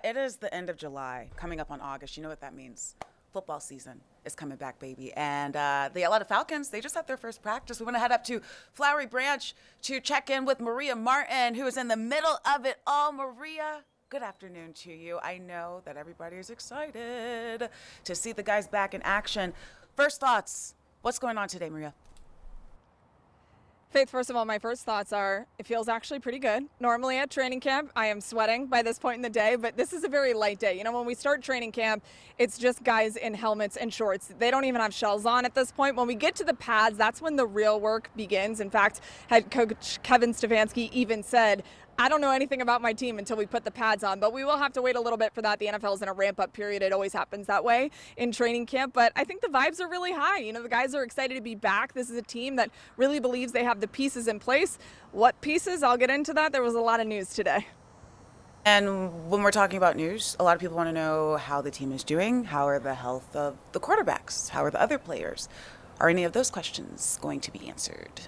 It is the end of July, coming up on August. You know what that means. Football season is coming back, baby. And the Atlanta Falcons, they just had their first practice. We want to head up to Flowery Branch to check in with Maria Martin, who is in the middle of it all. Maria, good afternoon to you. I know that everybody is excited to see the guys back in action. First thoughts, what's going on today, Maria? Faith, first of all, my first thoughts are it feels actually pretty good. Normally at training camp, I am sweating by this point in the day, but this is a very light day. You know, when we start training camp, it's just guys in helmets and shorts. They don't even have shells on at this point. When we get to the pads, that's when the real work begins. In fact, head coach Kevin Stefanski even said, I don't know anything about my team until we put the pads on, but we will have to wait a little bit for that. The NFL is in a ramp-up period. It always happens that way in training camp, but I think the vibes are really high. You know, the guys are excited to be back. This is a team that really believes they have the pieces in place. What pieces? I'll get into that. There was a lot of news today. And when we're talking about news, a lot of people want to know how the team is doing. How are the health of the quarterbacks? How are the other players? Are any of those questions going to be answered?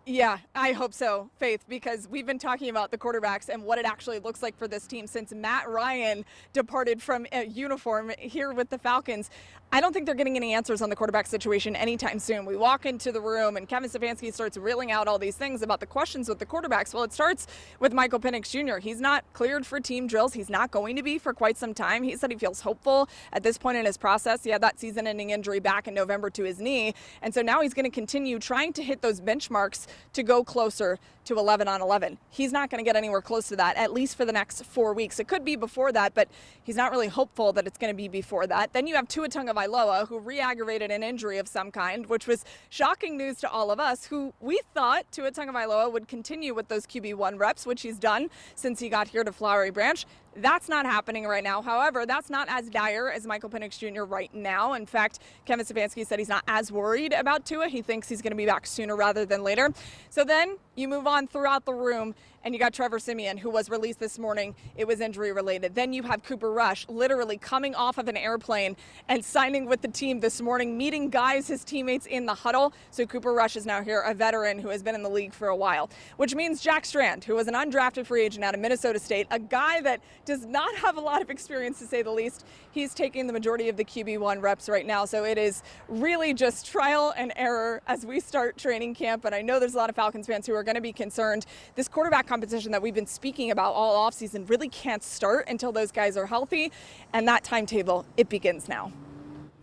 Yeah, I hope so, Faith, because we've been talking about the quarterbacks and what it actually looks like for this team since Matt Ryan departed from a uniform here with the Falcons. I don't think they're getting any answers on the quarterback situation anytime soon. We walk into the room and Kevin Stefanski starts reeling out all these things about the questions with the quarterbacks. Well, it starts with Michael Penix Jr. He's not cleared for team drills. He's not going to be for quite some time. He said he feels hopeful at this point in his process. He had that season-ending injury back in November to his knee, and so now he's going to continue trying to hit those benchmarks to go closer to 11 on 11. He's not going to get anywhere close to that, at least for the next 4 weeks. It could be before that, but he's not really hopeful that it's going to be before that. Then you have Tua Tagovailoa, who re-aggravated an injury of some kind, which was shocking news to all of us, who we thought Tua Tagovailoa would continue with those QB1 reps, which he's done since he got here to Flowery Branch. That's not happening right now. However, that's not as dire as Michael Penix Jr. right now. In fact, Kevin Stefanski said he's not as worried about Tua. He thinks he's going to be back sooner rather than later. So then you move on throughout the room, and you got Trevor Siemian, who was released this morning. It was injury related. Then you have Cooper Rush literally coming off of an airplane and signing with the team this morning, meeting guys, his teammates in the huddle. So Cooper Rush is now here, a veteran who has been in the league for a while, which means Jack Strand, who was an undrafted free agent out of Minnesota State, a guy that does not have a lot of experience, to say the least. He's taking the majority of the QB1 reps right now. So it is really just trial and error as we start training camp. And I know there's a lot of Falcons fans who are going to be concerned. This quarterback competition that we've been speaking about all offseason really can't start until those guys are healthy. And that timetable, it begins now.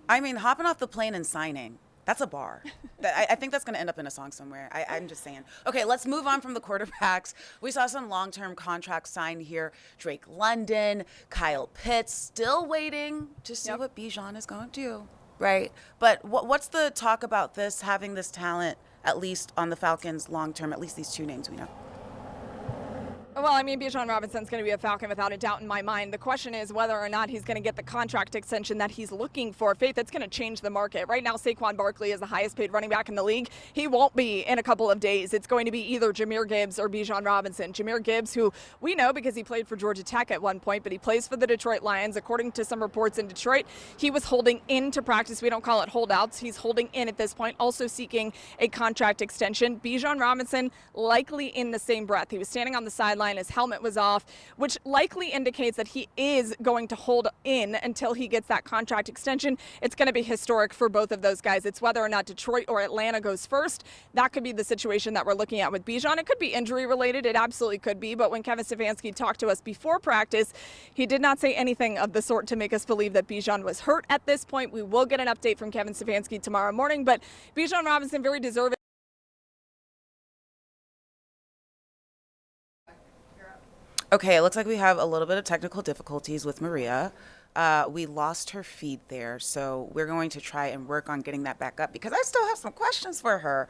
I mean, hopping off the plane and signing, that's a bar. I think that's going to end up in a song somewhere. I'm just saying. Okay, let's move on from the quarterbacks. We saw some long-term contracts signed here. Drake London, Kyle Pitts, still waiting to see what Bijan is going to do, right? But what's the talk about this, having this talent, at least on the Falcons long-term, at least these two names we know? Well, I mean, Bijan Robinson's going to be a Falcon without a doubt in my mind. The question is whether or not he's going to get the contract extension that he's looking for. Faith, it's going to change the market. Right now, Saquon Barkley is the highest paid running back in the league. He won't be in a couple of days. It's going to be either Jahmyr Gibbs or Bijan Robinson. Jahmyr Gibbs, who we know because he played for Georgia Tech at one point, but he plays for the Detroit Lions. According to some reports in Detroit, he was holding in to practice. We don't call it holdouts. He's holding in at this point, also seeking a contract extension. Bijan Robinson likely in the same breath. He was standing on the sideline. His helmet was off, which likely indicates that he is going to hold in until he gets that contract extension. It's going to be historic for both of those guys. It's whether or not Detroit or Atlanta goes first. That could be the situation that we're looking at with Bijan. It could be injury related. It absolutely could be. But when Kevin Stefanski talked to us before practice, he did not say anything of the sort to make us believe that Bijan was hurt at this point. We will get an update from Kevin Stefanski tomorrow morning, but Bijan Robinson very deserving. Okay, it looks like we have a little bit of technical difficulties with Maria. We lost her feed there, so we're going to try and work on getting that back up because I still have some questions for her.